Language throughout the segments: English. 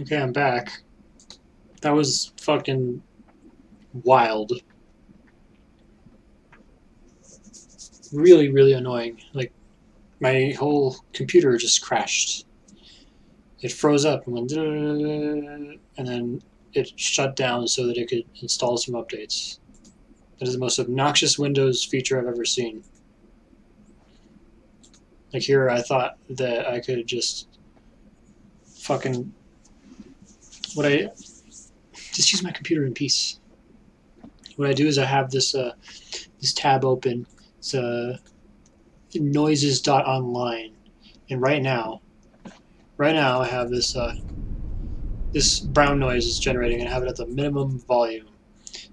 Okay, I'm back. That was fucking wild. Really, really annoying. Like, my whole computer just crashed. It froze up and went, and then it shut down so that it could install some updates. That is the most obnoxious Windows feature I've ever seen. Like here, I thought that I could just fucking just use my computer in peace. What I do is I have this this tab open. It's noises.online, and right now I have this this brown noise is generating, and I have it at the minimum volume.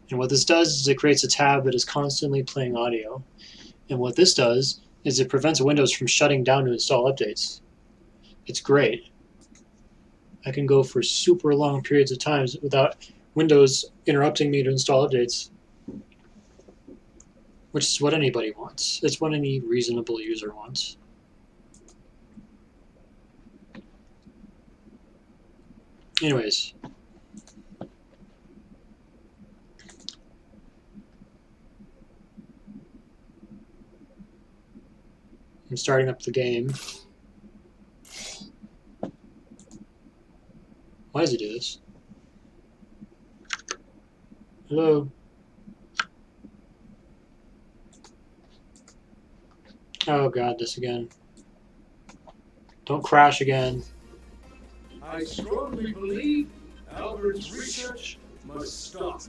And what this does is it creates a tab that is constantly playing audio. And what this does is it prevents Windows from shutting down to install updates. It's great. I can go for super long periods of times without Windows interrupting me to install updates, which is what anybody wants. It's what any reasonable user wants. Anyways. I'm starting up the game. Why does it do this? Hello? Oh god, this again. Don't crash again. I strongly believe Albert's research must stop.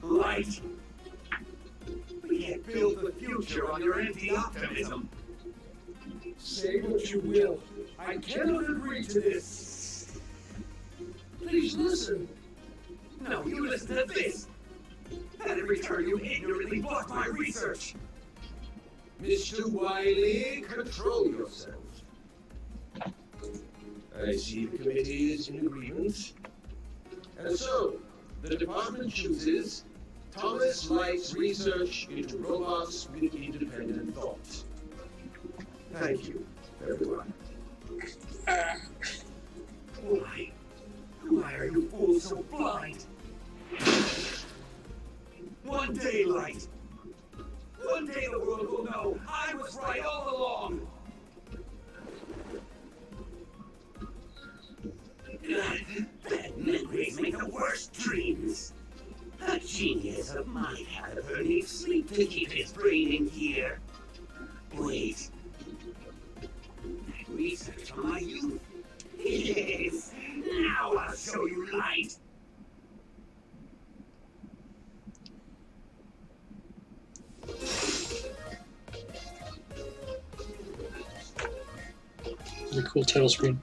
Light. We can't build the future on your empty optimism. Say what you will, I cannot agree to this. Please listen. No, you listen to this. And in return, you ignorantly block my research. Mr. Wiley, control yourself. I see the committee is in agreement. And so, the department chooses Thomas Light's research into robots with independent thought. Thank you, everyone. Why are you fools so blind? One day, Light. One day the world will know I was right all along. Bad memories make the worst dreams. A genius might have her need sleep to keep his brain in gear. Wait. That research on my youth. Yes. Now I'll show you Light. Really cool title screen.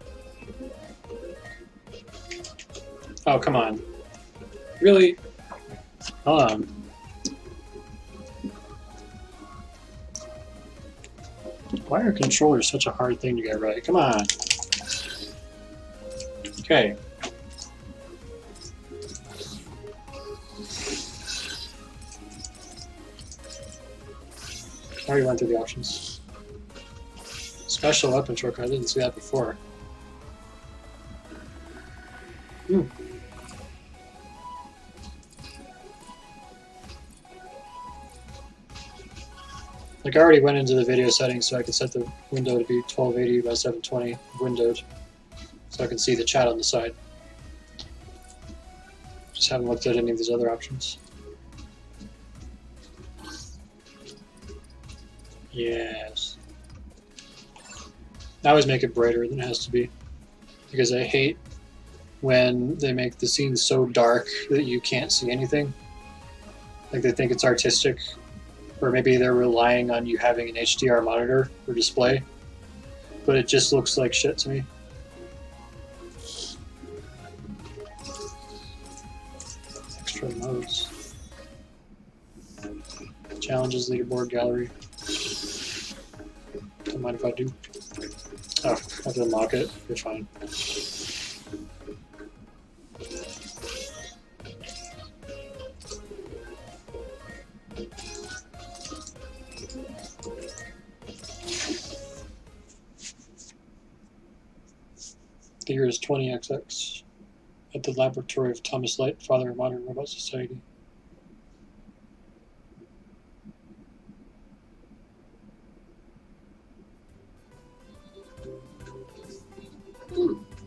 Oh, come on. Really? Hold on. Why are controllers such a hard thing to get right? Come on. Okay. I already went through the options. Special weapon shortcut. I didn't see that before. Like I already went into the video settings so I could set the window to be 1280 by 720 windowed, so I can see the chat on the side. Just haven't looked at any of these other options. Yes. I always make it brighter than it has to be, because I hate when they make the scene so dark that you can't see anything. Like they think it's artistic, or maybe they're relying on you having an HDR monitor or display, but it just looks like shit to me. Extra modes. Challenges, leaderboard, gallery. Don't mind if I do. Oh, I have to unlock it. You're fine. The year is 20XX. At the laboratory of Thomas Light, father of modern robot society.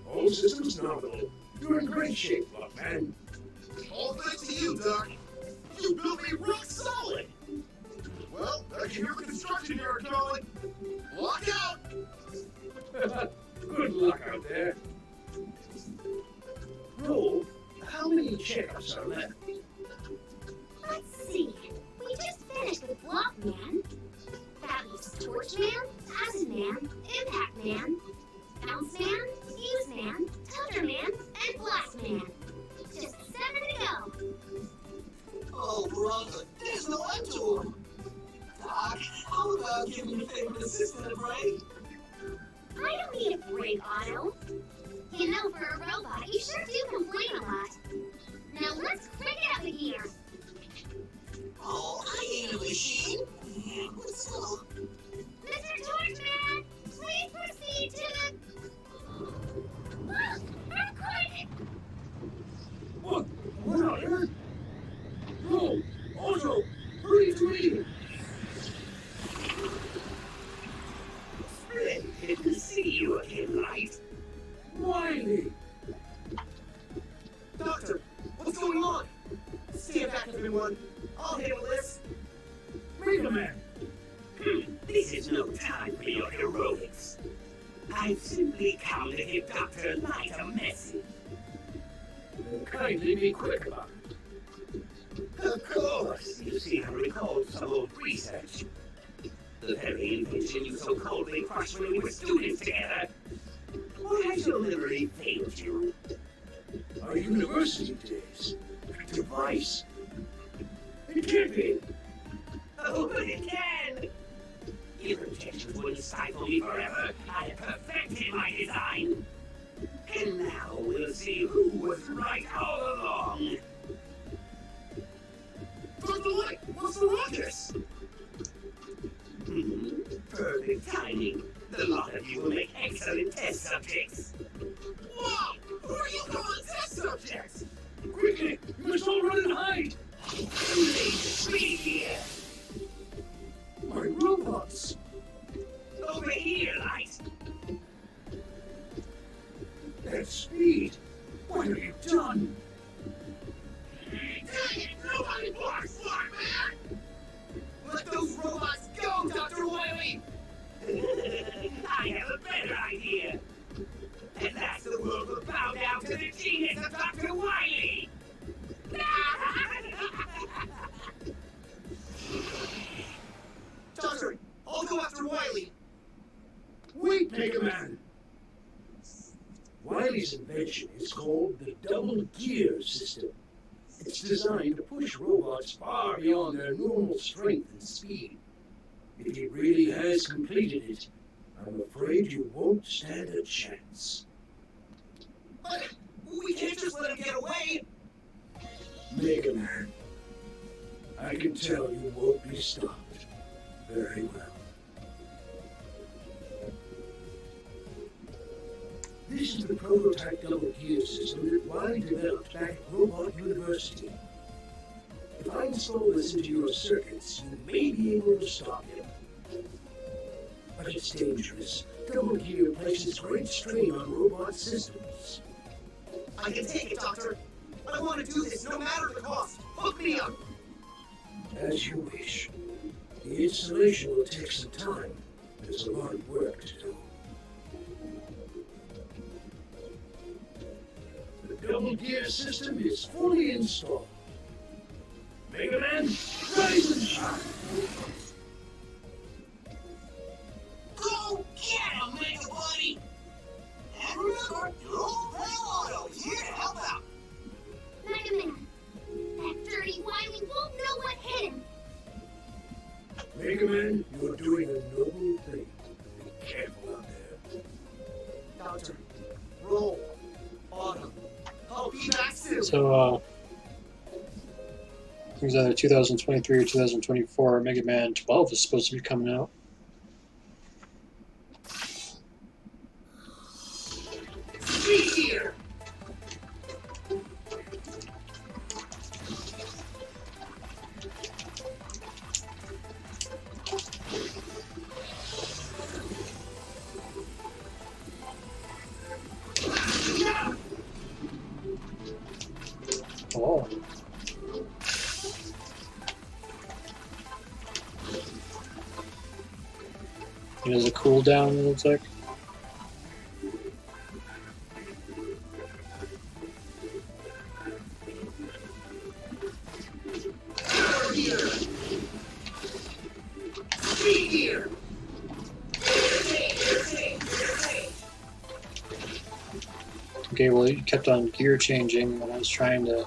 All systems nominal. You're in great shape, Lockman. All thanks to you, Doc. You built me rock solid. Well, I can hear the construction yard calling. Lock out! Good luck out there. Roll, how many checkups are left? Let's see. We just finished with Blockman. That leaves Torchman, Acid Man, Impact Man, Bounce Man, Fuse Man, Thunder Man, and Blast Man. Just 7 to go. Oh, brother, there's no end to him. Doc, how about giving your favorite assistant a break? I don't need a break, Otto. You know, for a robot, you sure do complain a lot. Now let's crank it up a gear. Oh, I ain't a machine. But still. Mr. Torchman, please proceed to the... Earthquake! What on earth? Roll, Otto, hurry to me. Splendid to see you again, Light. Wiley. Doctor, what's going on? Stand back, everyone. I'll handle this. Mega Man. This is no time for your heroics. I've simply come to give Dr. Light a message. Then kindly be quick about it. Of course, you see, I recalled some old research. The very invention you so coldly crushed when we were students together. Why has your memory failed you? Our university days. That device. It can't be. Oh, but it can! Your objections wouldn't stifle me forever. I have perfected my design. And now we'll see who was right all along. Dr. Light, what's the ruckus? Perfect timing. The lot of you will make excellent test subjects. Wow! Who are you calling test subjects? Quickly, you must all run and hide. Speed here. My robots. Over here, Light. That speed. What have you done? Dang it! Nobody blocks Lockman! Let those robots go, Dr. Wiley! I have a better idea. And that's the world will bow down to the genius of Dr. Wiley. Doctor, I'll go after Wiley. Wait, Mega Man. Wiley's invention is called the double gear system. It's designed to push robots far beyond their normal strength and speed. If he really has completed it, I'm afraid you won't stand a chance. But we can't just let him get away. Mega Man, I can tell you won't be stopped. Very well. This is the prototype double gear system that Wiley developed back at Robot University. If I install this into your circuits, you may be able to stop him. But it's dangerous. Double gear places great strain on robot systems. I can take it, Doctor. I want to do this no matter the cost. Hook me up. As you wish. The installation will take some time. There's a lot of work to do. The double gear system is fully installed. Mega Man, rise and shine! Go get him, Mega Buddy! And remember, your old pal Otto here to help out. Mega Man, that dirty Wiley won't know what hit him. Mega Man, you're doing a noble thing. Be careful out there. Doctor, roll. Autumn. I'll be back soon. So, I think it's either 2023 or 2024. Mega Man 12 is supposed to be coming out. And there's a cooldown, it looks like. Power here. Speed here. Okay, well, it kept on gear changing when I was trying to.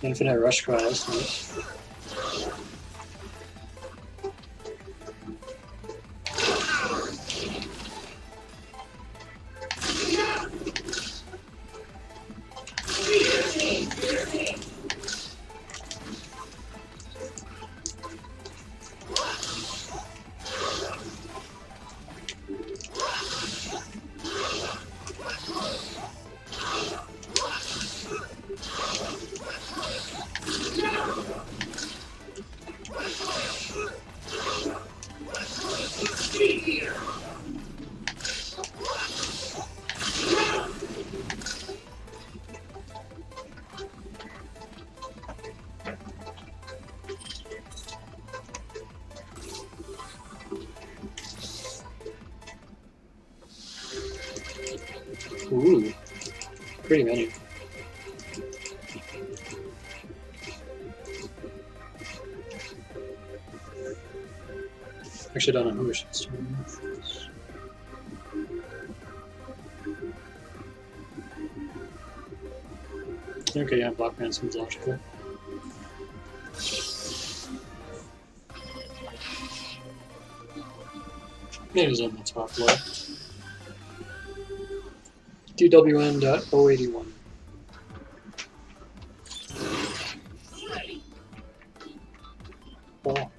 Infinite rush class, nice. Ooh, pretty many. Actually, don't know who I should start with. Okay, yeah, Black Man seems logical. Maybe he's on the top left. DWN.081. Wow.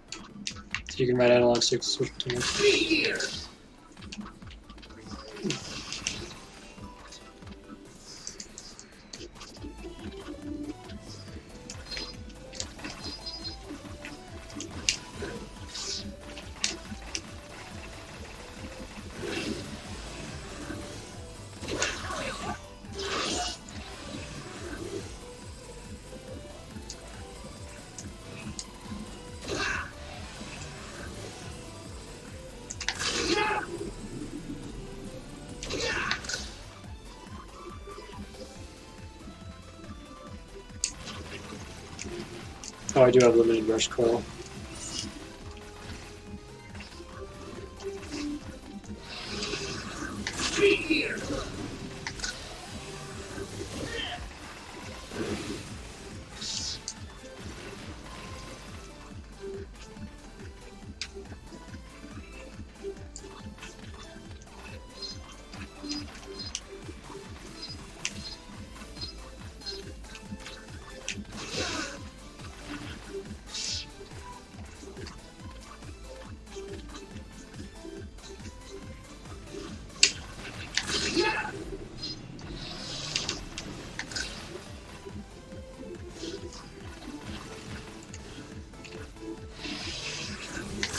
So you can write analog sticks switch between them. Speed here. Oh, I do have limited rush coil. Speed here.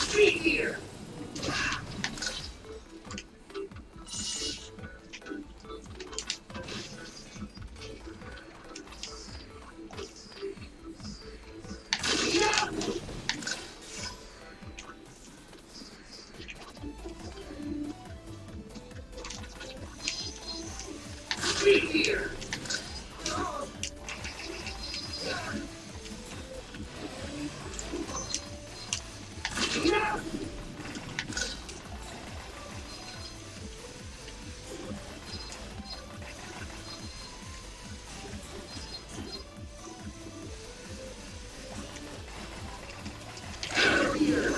Speed here. Speed here. Power here.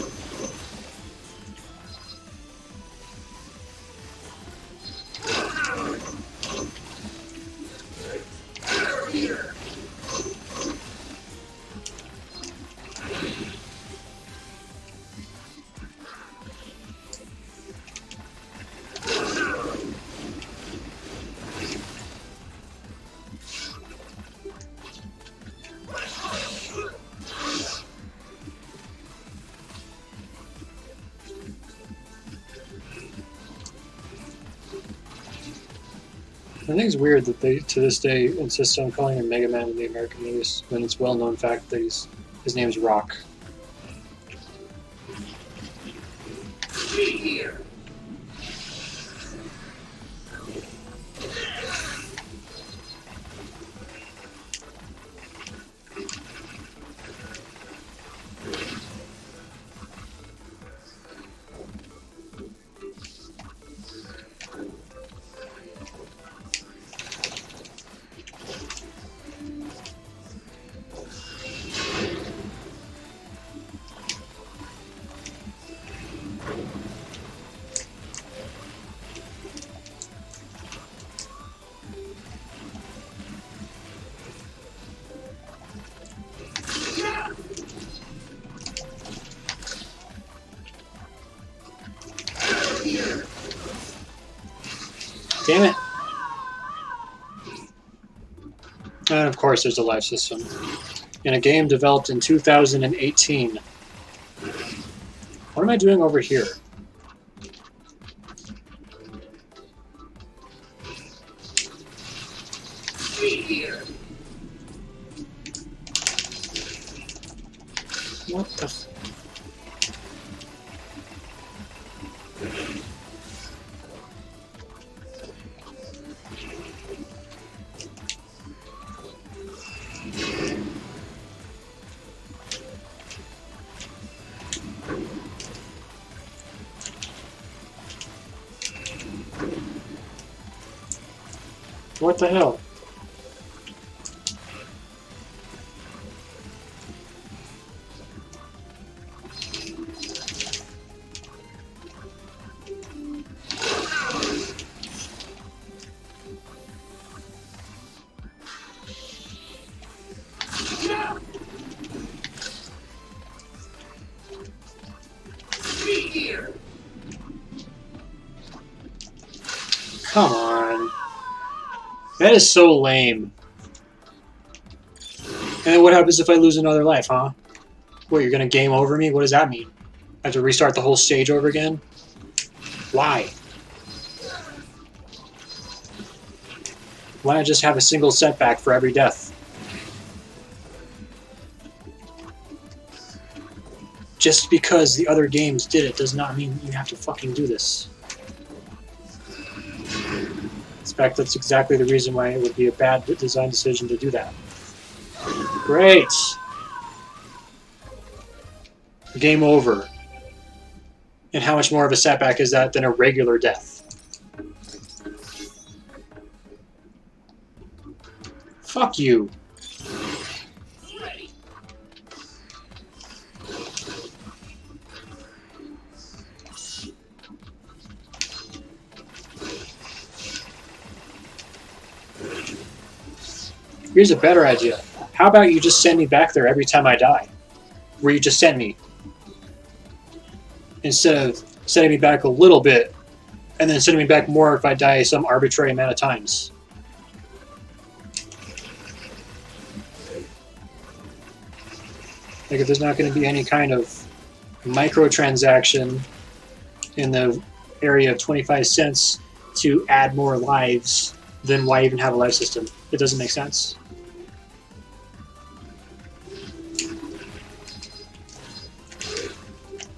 I think it's weird that they, to this day, insist on calling him Mega Man in the American movies when it's well-known fact that his name's Rock. Be here. Damn it! And of course there's a life system. In a game developed in 2018. What am I doing over here? Be here. What the f- What the hell? Be here. Come on. That is so lame. And then what happens if I lose another life, huh? What, you're gonna game over me? What does that mean? I have to restart the whole stage over again? Why? Why not just have a single setback for every death? Just because the other games did it does not mean you have to fucking do this. In fact, that's exactly the reason why it would be a bad design decision to do that. Great! Game over. And how much more of a setback is that than a regular death? Fuck you. Ready. Here's a better idea. How about you just send me back there every time I die? Where you just send me. Instead of sending me back a little bit, and then sending me back more if I die some arbitrary amount of times. Like if there's not going to be any kind of microtransaction in the area of 25 cents to add more lives, then why even have a life system? It doesn't make sense.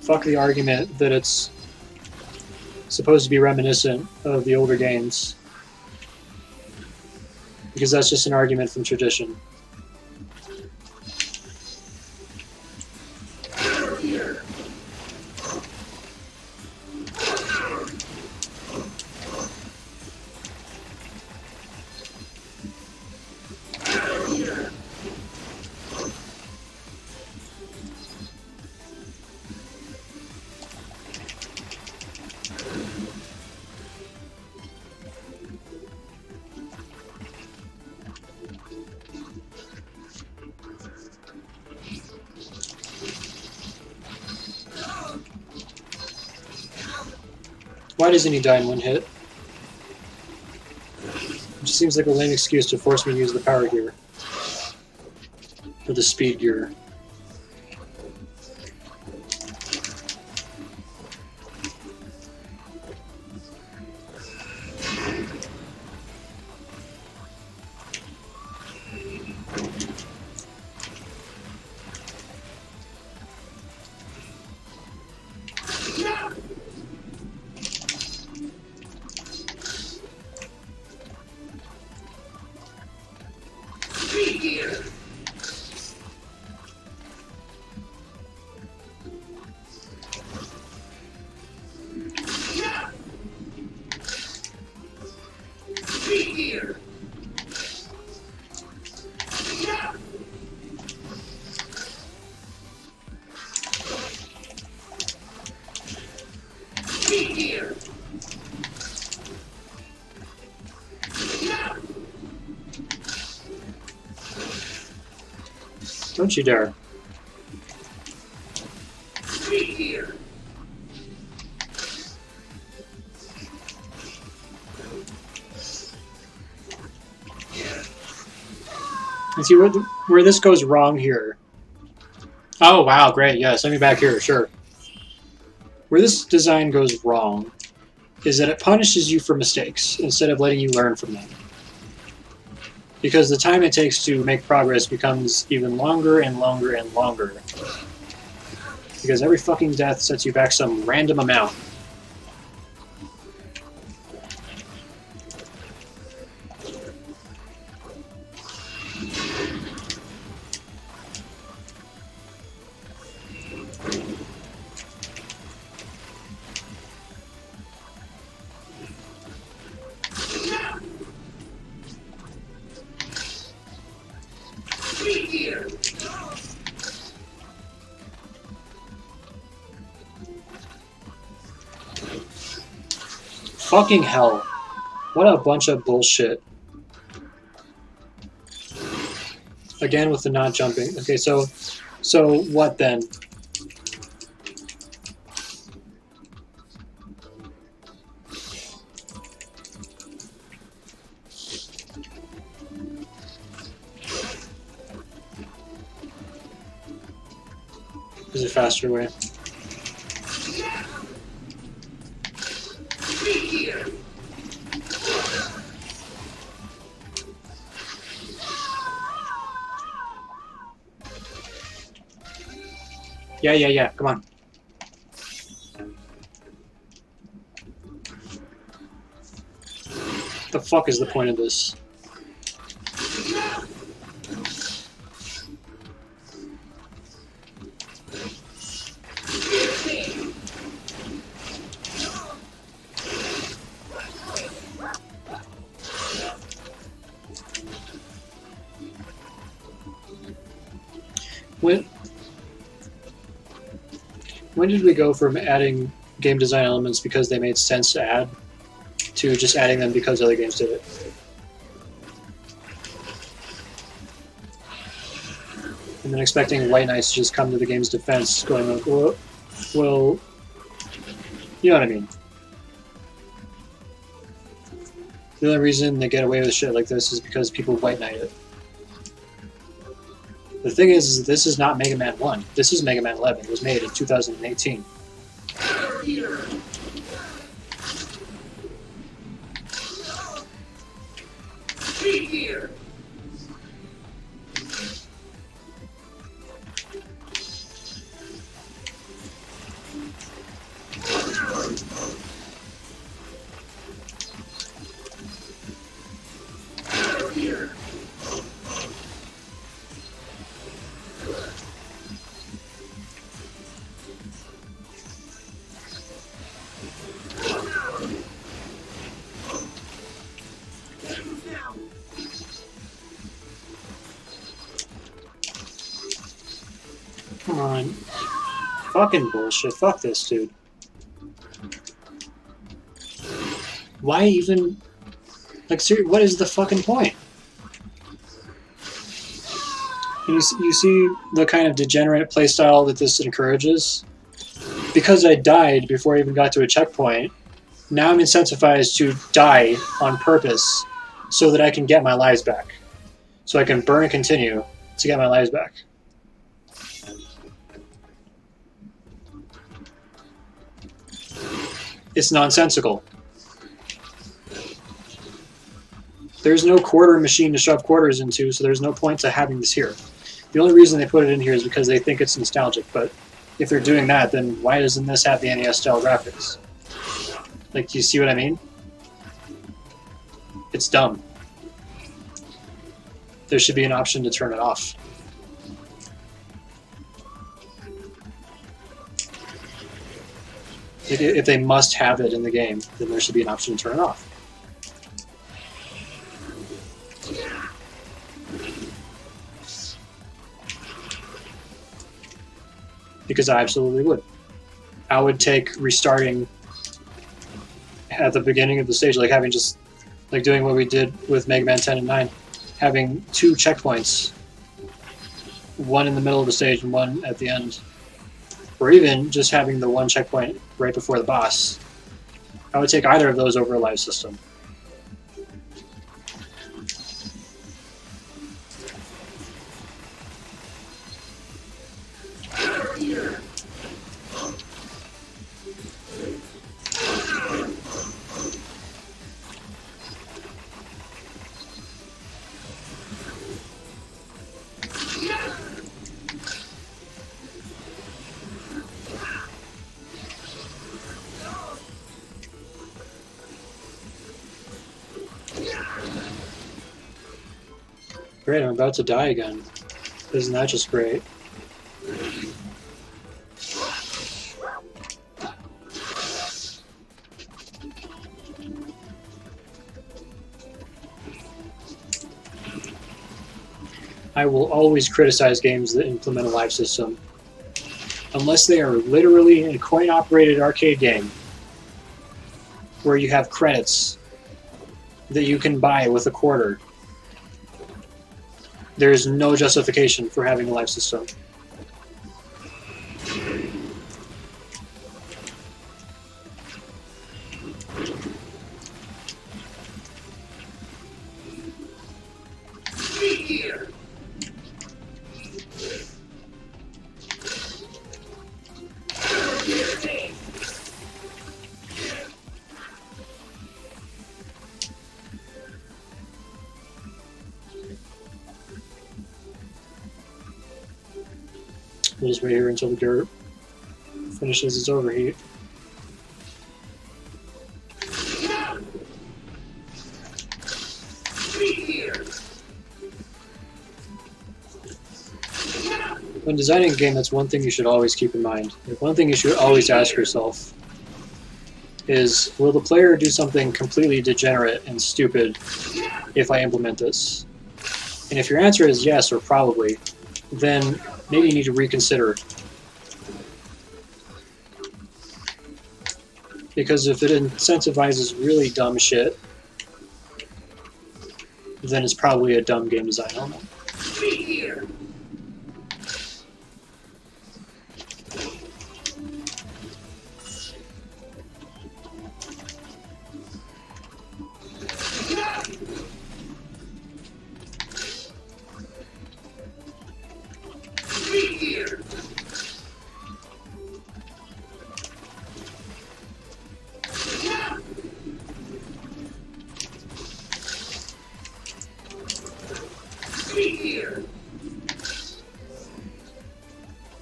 Fuck the argument that it's supposed to be reminiscent of the older games. Because that's just an argument from tradition. Why doesn't he die in one hit? It just seems like a lame excuse to force me to use the power gear. Or the speed gear. here. Yeah. Be here. Yeah. Be here. Yeah. Don't you dare. Be here. And see where this goes wrong here. Oh wow, great, yeah, send me back here, sure. Where this design goes wrong is that it punishes you for mistakes instead of letting you learn from them. Because the time it takes to make progress becomes even longer and longer and longer. Because every fucking death sets you back some random amount. Be here. Fucking hell. What a bunch of bullshit. Again with the not jumping. Okay, so what then? There's a faster way. Be here. Yeah, come on. The fuck is the point of this? When did we go from adding game design elements because they made sense to add to just adding them because other games did it? And then expecting White Knights to just come to the game's defense going like, well, you know what I mean. The only reason they get away with shit like this is because people White Knight it. The thing is, this is not Mega Man 1. This is Mega Man 11. It was made in 2018. Here. Be here. Here. Now. Come on. Fucking bullshit. Fuck this, dude. Why even... Like, seriously, what is the fucking point? You see the kind of degenerate playstyle that this encourages? Because I died before I even got to a checkpoint, now I'm incentivized to die on purpose so that I can get my lives back. So I can burn and continue to get my lives back. It's nonsensical. There's no quarter machine to shove quarters into, so there's no point to having this here. The only reason they put it in here is because they think it's nostalgic, but if they're doing that, then why doesn't this have the NES-style graphics? Like, do you see what I mean? It's dumb. there should be an option to turn it off. If they must have it in the game, then there should be an option to turn it off. Because I absolutely would. I would take restarting at the beginning of the stage, like having just like doing what we did with Mega Man 10 and 9, having 2 checkpoints, one in the middle of the stage and one at the end, or even just having the one checkpoint right before the boss. I would take either of those over a live system. Great, I'm about to die again. Isn't that just great? I will always criticize games that implement a live system, unless they are literally a coin-operated arcade game where you have credits that you can buy with a quarter. There's no justification for having a live system. We'll just wait here until the dirt finishes its overheat. When designing a game, that's one thing you should always keep in mind. One thing you should always ask yourself is, will the player do something completely degenerate and stupid if I implement this? And if your answer is yes or probably, then maybe you need to reconsider. Because if it incentivizes really dumb shit, then it's probably a dumb game design element.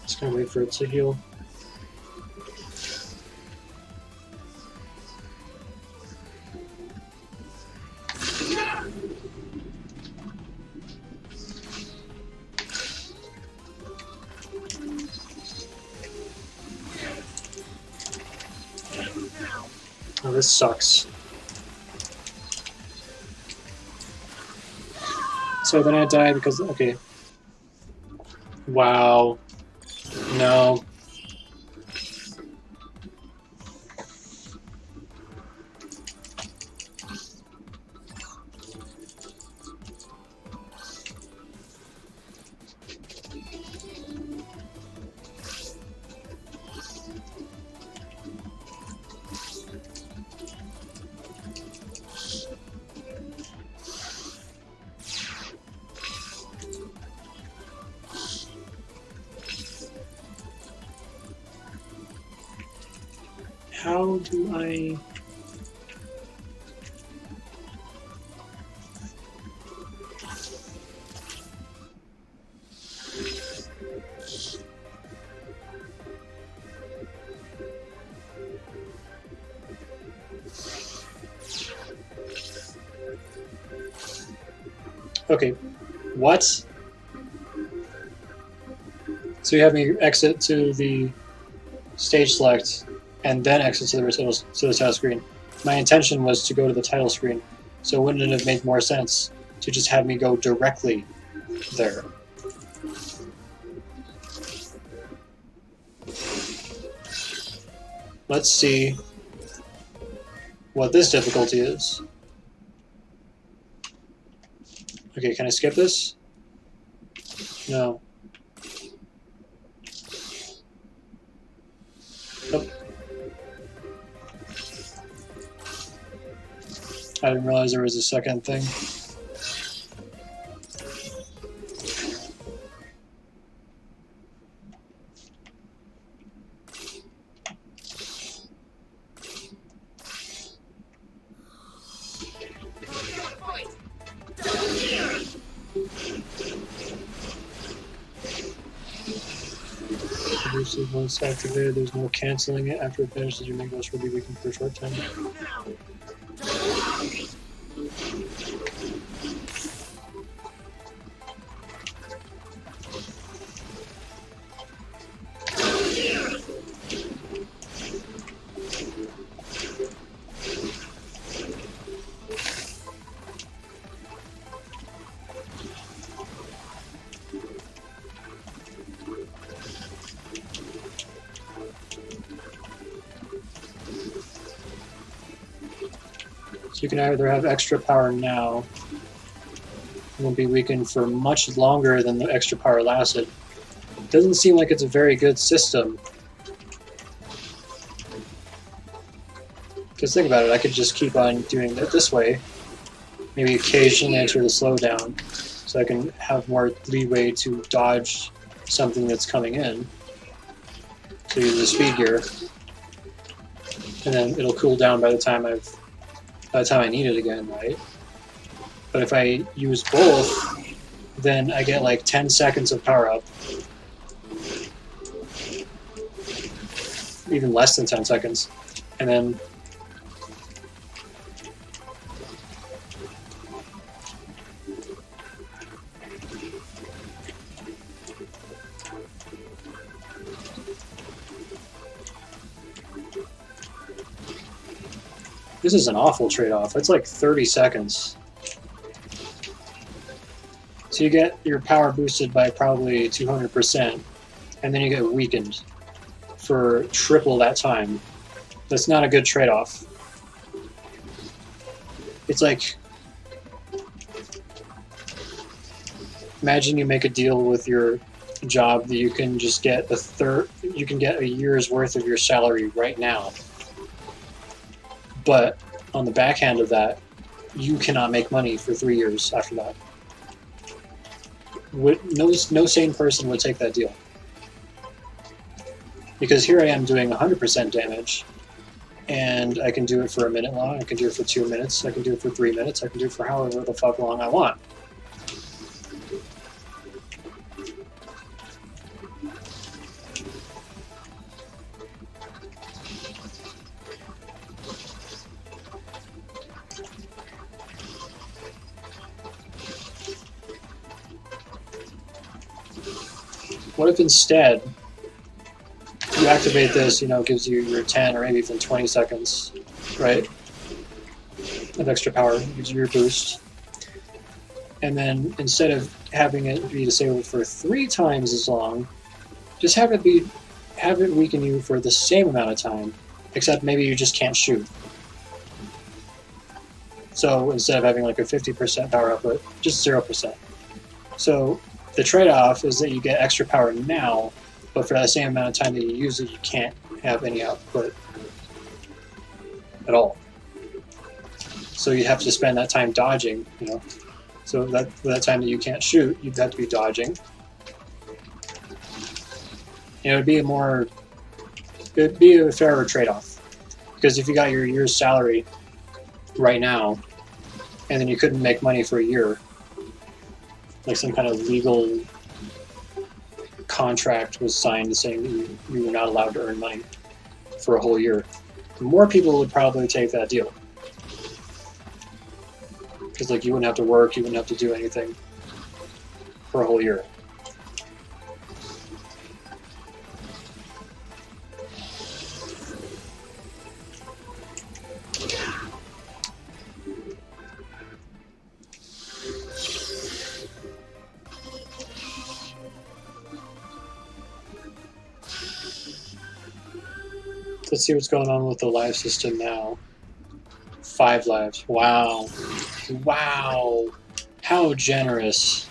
Just gonna wait for it to heal. Oh, this sucks. So then I die because, okay. Wow. No. How do I... Okay, What? So you have me exit to the stage select and then exit to the title screen. My intention was to go to the title screen, so wouldn't it have made more sense to just have me go directly there? Let's see what this difficulty is. Okay, can I skip this? No. Nope. I didn't realize there was a second thing. Once activated, there's no canceling it. After it finishes, your main ghost will be weakened for a short time. So you can either have extra power now, and won't be weakened for much longer than the extra power lasted. It doesn't seem like it's a very good system. Because think about it, I could just keep on doing it this way. Maybe occasionally enter the slowdown, so I can have more leeway to dodge something that's coming in. So use the speed gear, and then it'll cool down by the time I need it again, right? But if I use both, then I get like 10 seconds of power up. Even less than 10 seconds. And then this is an awful trade-off. It's like 30 seconds. So you get your power boosted by probably 200%, and then you get weakened for triple that time. That's not a good trade-off. It's like, imagine you make a deal with your job that you can just get you can get a year's worth of your salary right now. But on the backhand of that, you cannot make money for 3 years after that. No sane person would take that deal. Because here I am doing 100% damage, and I can do it for a minute long, I can do it for 2 minutes, I can do it for 3 minutes, I can do it for however the fuck long I want. What if instead you activate this, gives you your 10 or maybe even 20 seconds, right, of extra power, gives you your boost, and then instead of having it be disabled for 3 times as long, just have it weaken you for the same amount of time, except maybe you just can't shoot. So instead of having like a 50% power output, just 0%. So the trade-off is that you get extra power now, but for that same amount of time that you use it, you can't have any output at all. So you have to spend that time dodging, So that time that you can't shoot, you'd have to be dodging. It would be a fairer trade-off. Because if you got your year's salary right now, and then you couldn't make money for a year, like some kind of legal contract was signed saying that you were not allowed to earn money for a whole year, more people would probably take that deal. Because you wouldn't have to work, you wouldn't have to do anything. for a whole year. Let's see what's going on with the live system now. 5 lives. Wow. Wow. How generous.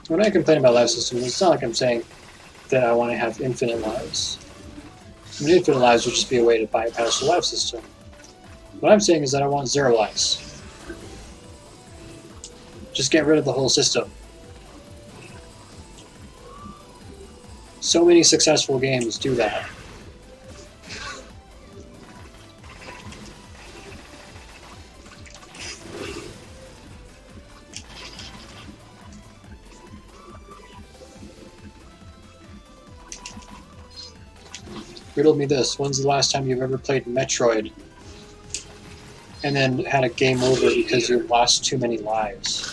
When I complain about live systems, it's not like I'm saying that I want to have infinite lives. I mean, infinite lives would just be a way to bypass the live system. What I'm saying is that I want 0 lives. Just get rid of the whole system. So many successful games do that. Riddle me this. When's the last time you've ever played Metroid and then had a game over because you lost too many lives?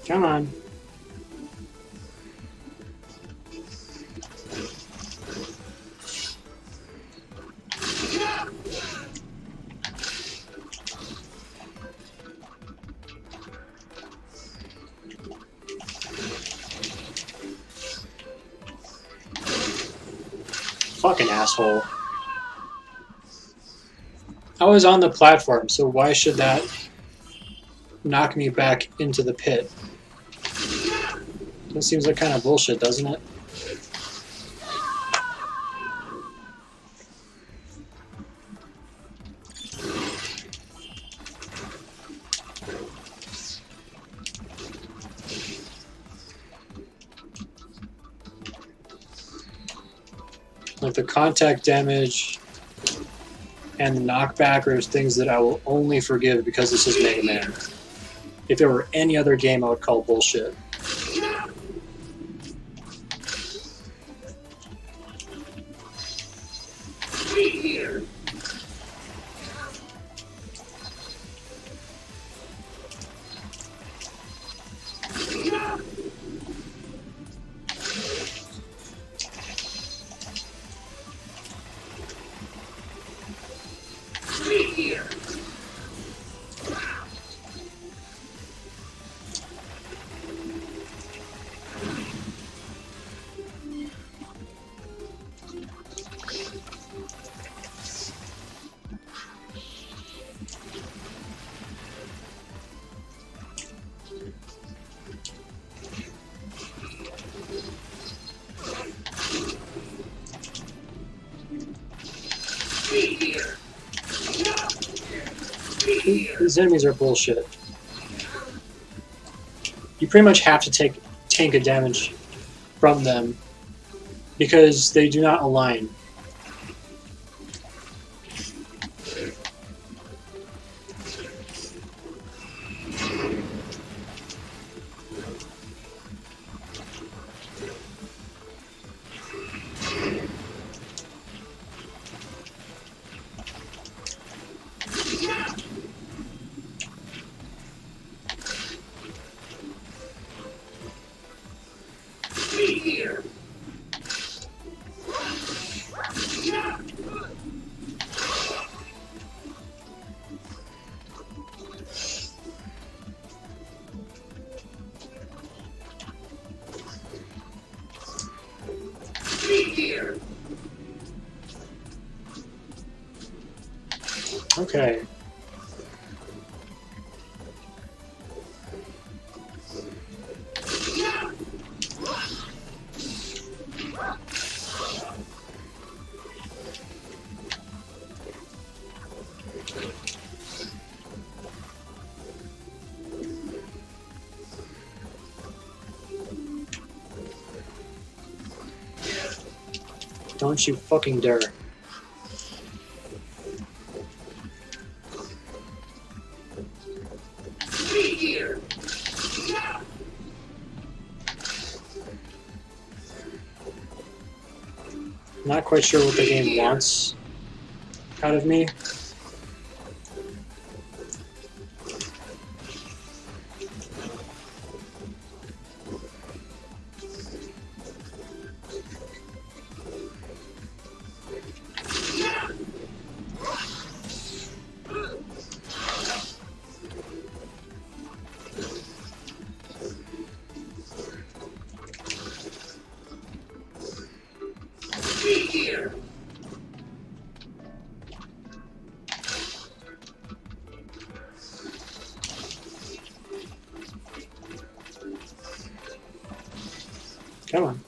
Come on. Fucking asshole. I was on the platform, so why should that knock me back into the pit? That seems like kind of bullshit, doesn't it? Like the contact damage and the knockback are things that I will only forgive because this is Mega Man. If it were any other game, I would call bullshit. Here. These enemies are bullshit. You pretty much have to tank a damage from them because they do not align. Okay. Don't you fucking dare. Not quite sure what the game wants out of me. Come on.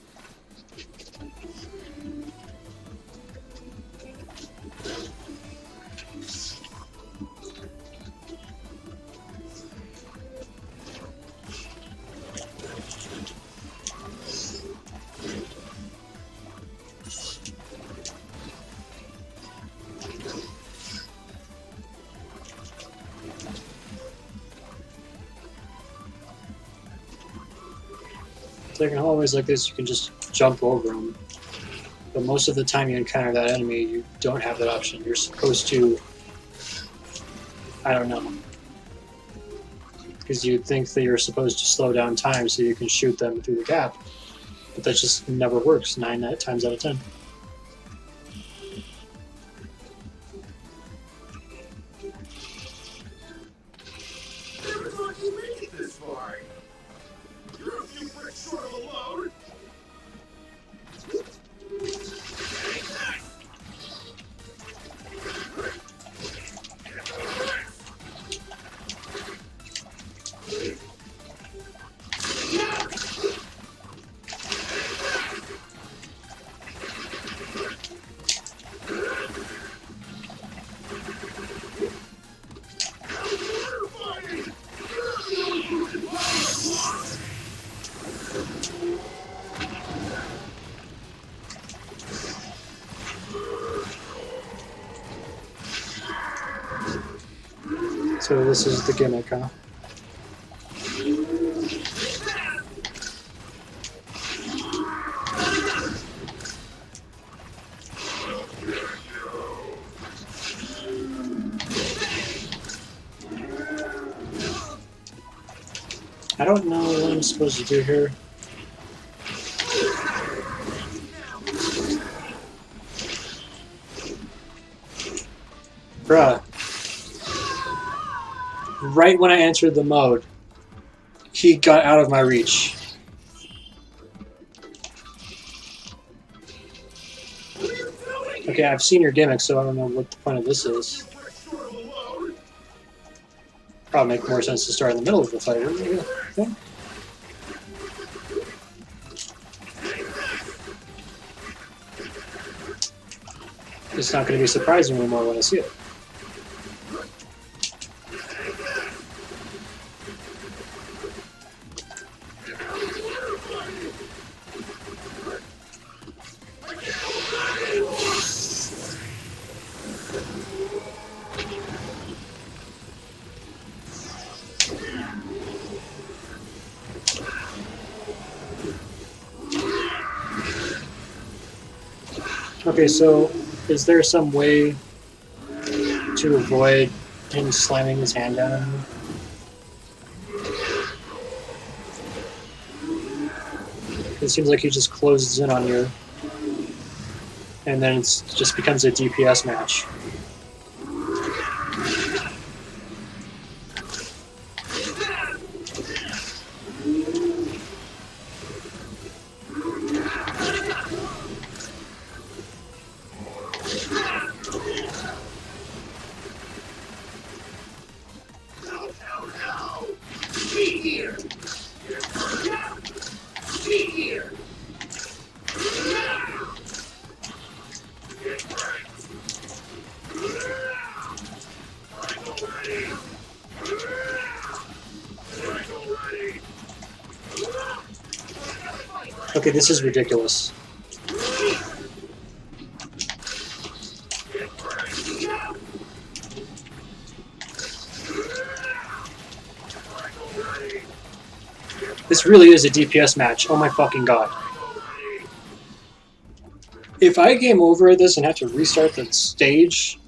Like in hallways like this, you can just jump over them. But most of the time you encounter that enemy, you don't have that option. You're supposed to... I don't know. Because you'd think that you're supposed to slow down time so you can shoot them through the gap. But that just never works 9 times out of 10. Never thought you'd make it this far. You're a few bricks short of a load. So this is the gimmick, huh? I don't know what I'm supposed to do here. Bruh. Right when I entered the mode, he got out of my reach. Okay, I've seen your gimmick, so I don't know what the point of this is. Probably make more sense to start in the middle of the fight, wouldn't you think? It's not going to be surprising anymore when I see it. Okay, so is there some way to avoid him slamming his hand down on me? It seems like he just closes in on you, and then it just becomes a DPS match. Okay, this is ridiculous. This really is a DPS match. Oh my fucking god. If I game over at this and have to restart the stage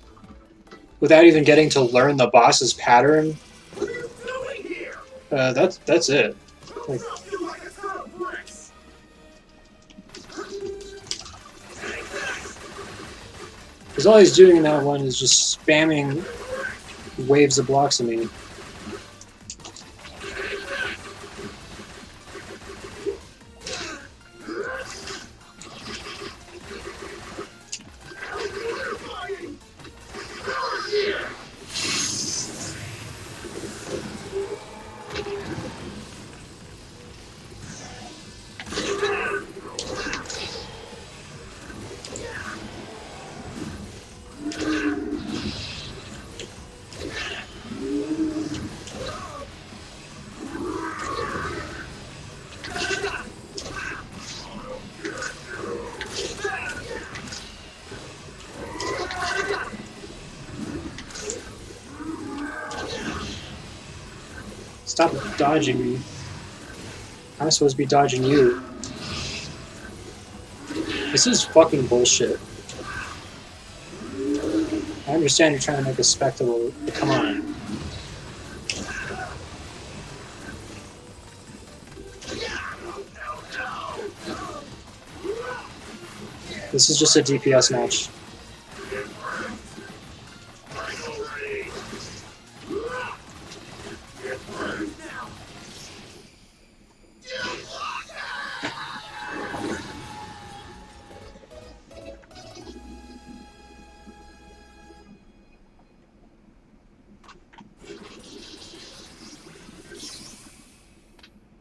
without even getting to learn the boss's pattern, that's it. Like, because all he's doing in that one is just spamming waves of blocks at me. Stop dodging me. I'm supposed to be dodging you. This is fucking bullshit. I understand you're trying to make a spectacle, but come on. This is just a DPS match.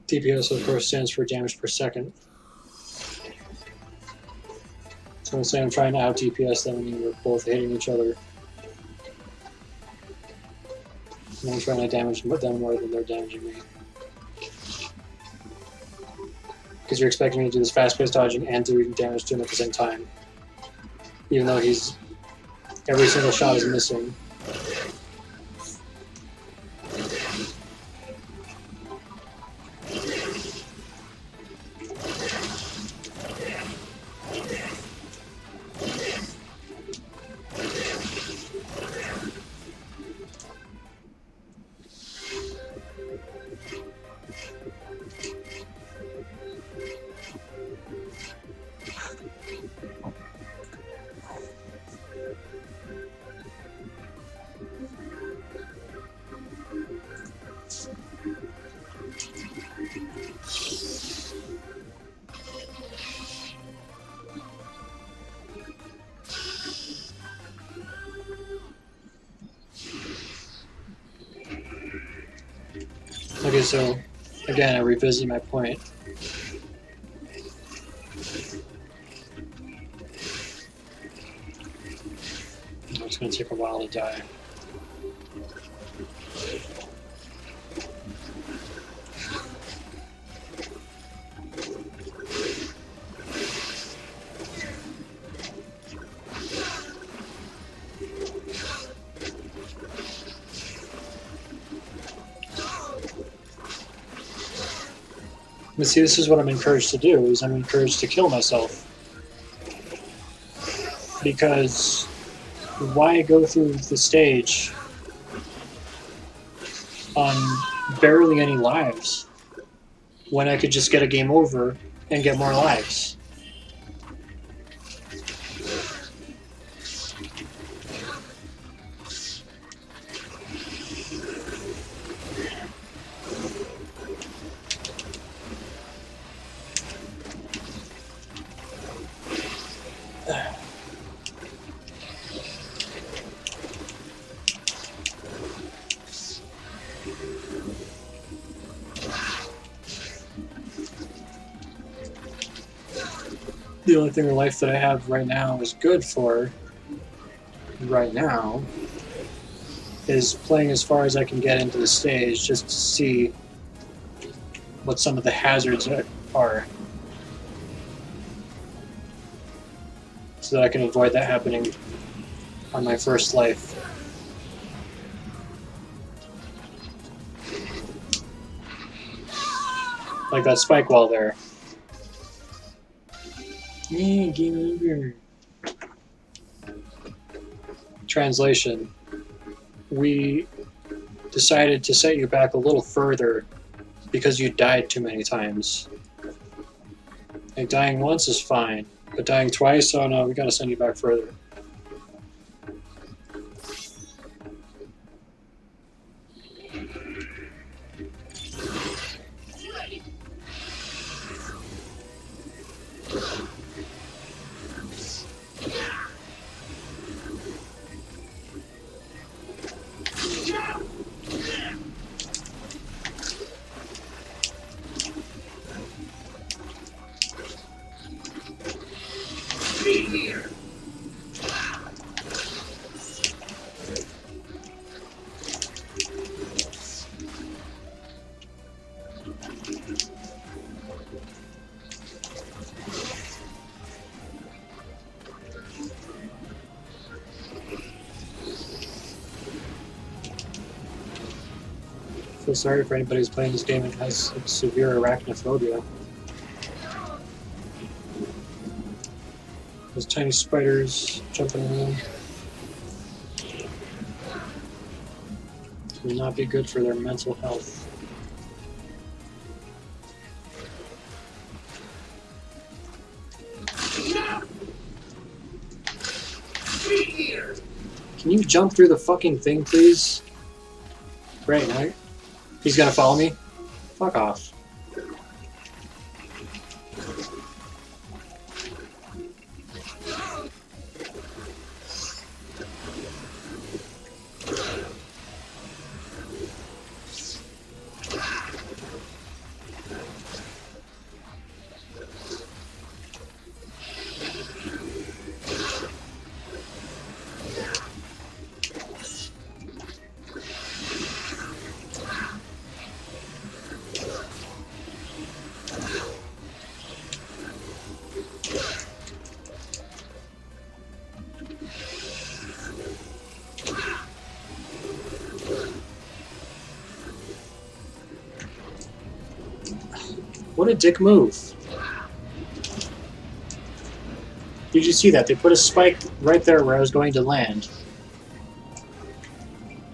DPS, of course, stands for damage per second. So I'm saying I'm trying to out DPS them and we're both hitting each other. And I'm trying to damage them more than they're damaging me. Because you're expecting me to do this fast-paced dodging and doing damage to him at the same time. Even though every single shot is missing. Okay, so again, I revisit my point. It's going to take a while to die. But see, this is what I'm encouraged to do, is I'm encouraged to kill myself. Because why go through the stage on barely any lives when I could just get a game over and get more lives? The only thing in life that I have right now is good for right now is playing as far as I can get into the stage just to see what some of the hazards are, so that I can avoid that happening on my first life. Like that spike wall there. Yeah, game over. Translation. We decided to set you back a little further because you died too many times. Like, dying once is fine, but dying twice, oh no, we gotta send you back further. I feel sorry for anybody who's playing this game and has severe arachnophobia. Those tiny spiders jumping around will not be good for their mental health. Can you jump through the fucking thing, please? Great, now he's gonna follow me? Fuck off. What a dick move. Did you see that? They put a spike right there where I was going to land.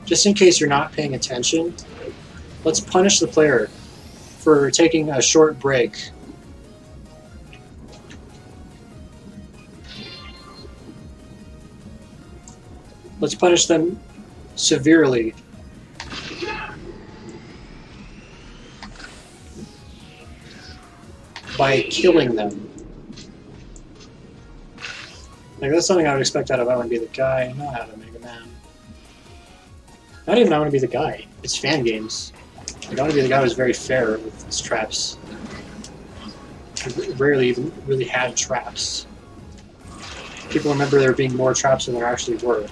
Just in case you're not paying attention, let's punish the player for taking a short break. Let's punish them severely. By killing them. Like, that's something I would expect out of I Want to Be the Guy, not out of Mega Man. Not even I Want to Be the Guy. It's fan games. Like, I Want to Be the Guy was very fair with its traps. It rarely even really had traps. People remember there being more traps than there actually were.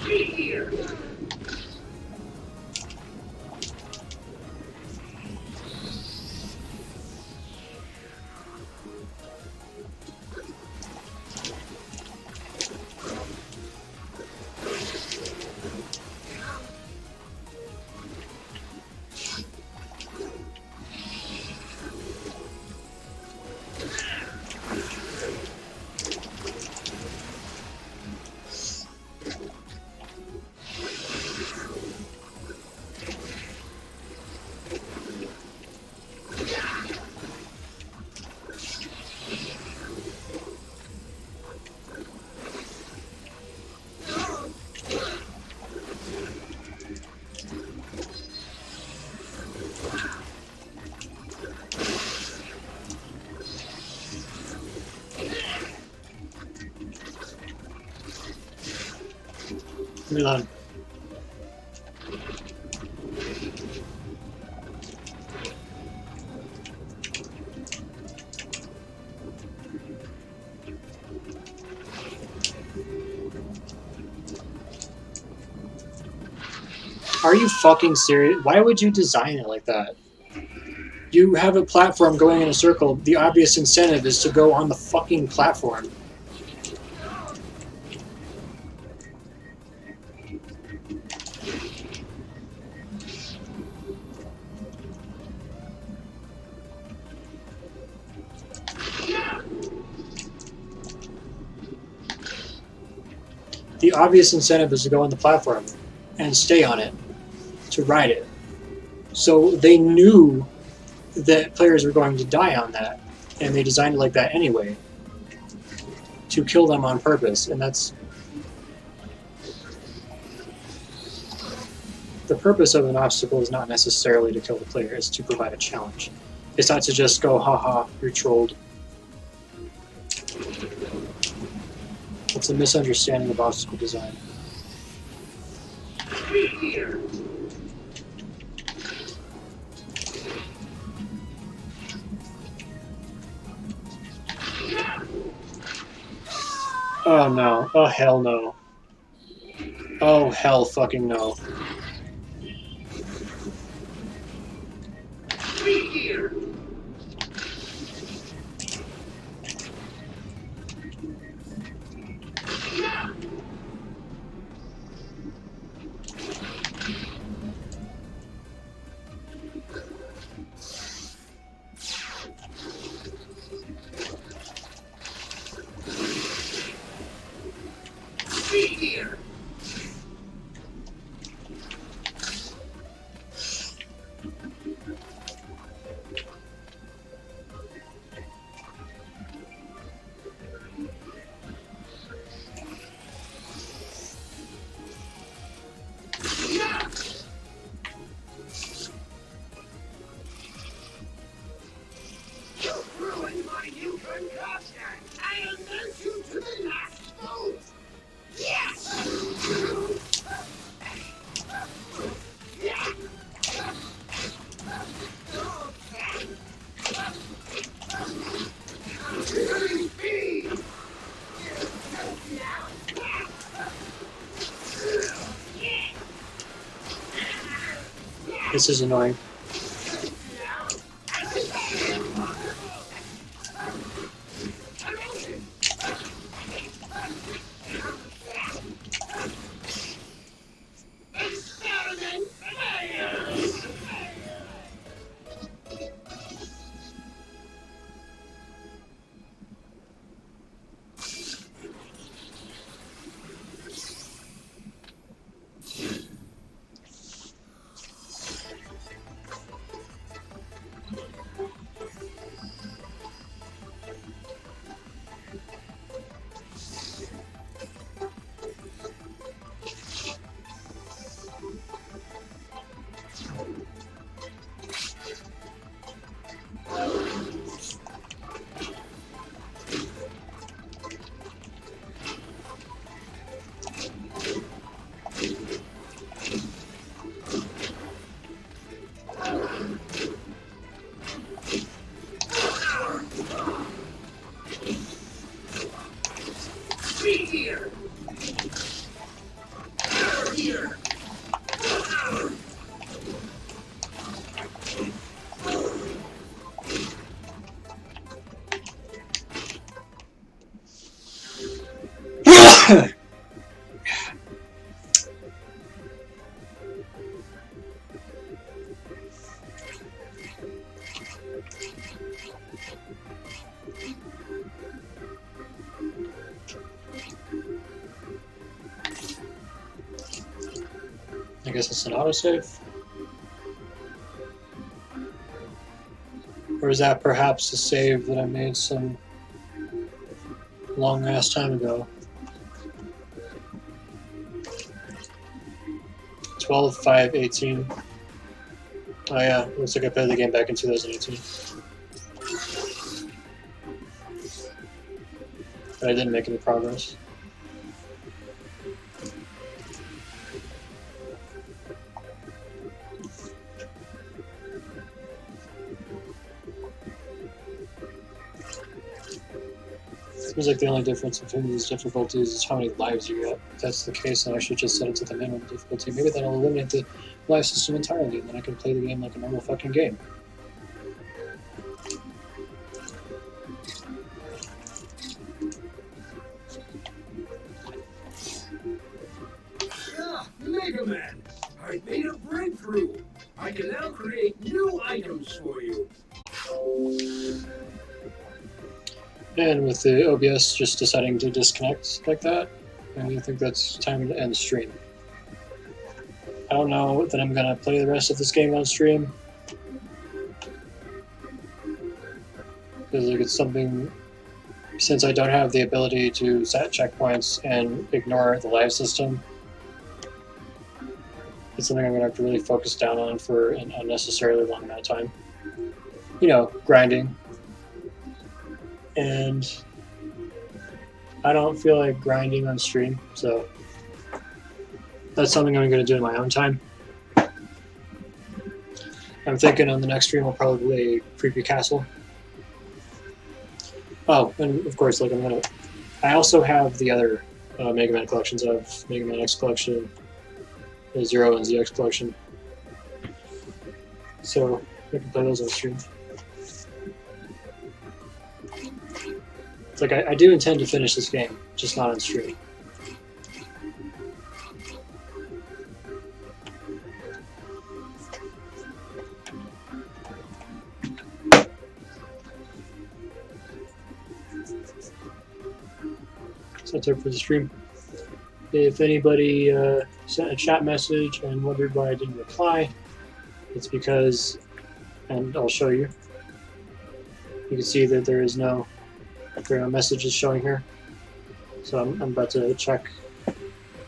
Be here. Reload. Are you fucking serious? Why would you design it like that? You have a platform going in a circle. The obvious incentive is to go on the fucking platform. The obvious incentive is to go on the platform and stay on it, to ride it. So they knew that players were going to die on that, and they designed it like that anyway, to kill them on purpose, and that's... The purpose of an obstacle is not necessarily to kill the player, it's to provide a challenge. It's not to just go, haha, you're trolled. It's a misunderstanding of obstacle design. Be here. Oh no. Oh hell no. Oh hell fucking no. Be here. Be here. You ruined my new concoction. I'll nurse you to the last vote. Yes! This is annoying. Experiment fails! guess it's an autosave. Or is that perhaps a save that I made some long ass time ago? 12/5/18. Oh yeah, looks like I played the game back in 2018. But I didn't make any progress. Seems like the only difference between these difficulties is how many lives you get. If that's the case, then I should just set it to the minimum difficulty. Maybe that'll eliminate the life system entirely, and then I can play the game like a normal fucking game. Ah, Mega Man! I made a breakthrough! I can now create new items for you! And with the OBS just deciding to disconnect like that, I think that's time to end the stream. I don't know that I'm gonna play the rest of this game on stream, because like it's something, since I don't have the ability to set checkpoints and ignore the live system, it's something I'm gonna have to really focus down on for an unnecessarily long amount of time. You know, grinding. And I don't feel like grinding on stream, so that's something I'm going to do in my own time. I'm thinking on the next stream I'll probably play Creepy Castle. Oh, and of course, like I also have the other Mega Man collections. I have Mega Man X collection, the Zero and ZX collection, so I can play those on stream. It's like I do intend to finish this game, just not on stream. So that's it for the stream. If anybody sent a chat message and wondered why I didn't reply, it's because, and I'll show you. You can see that there are no messages showing here. So I'm about to check.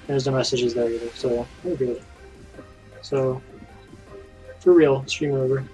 There's no messages there either, so we're good. So, for real, stream over.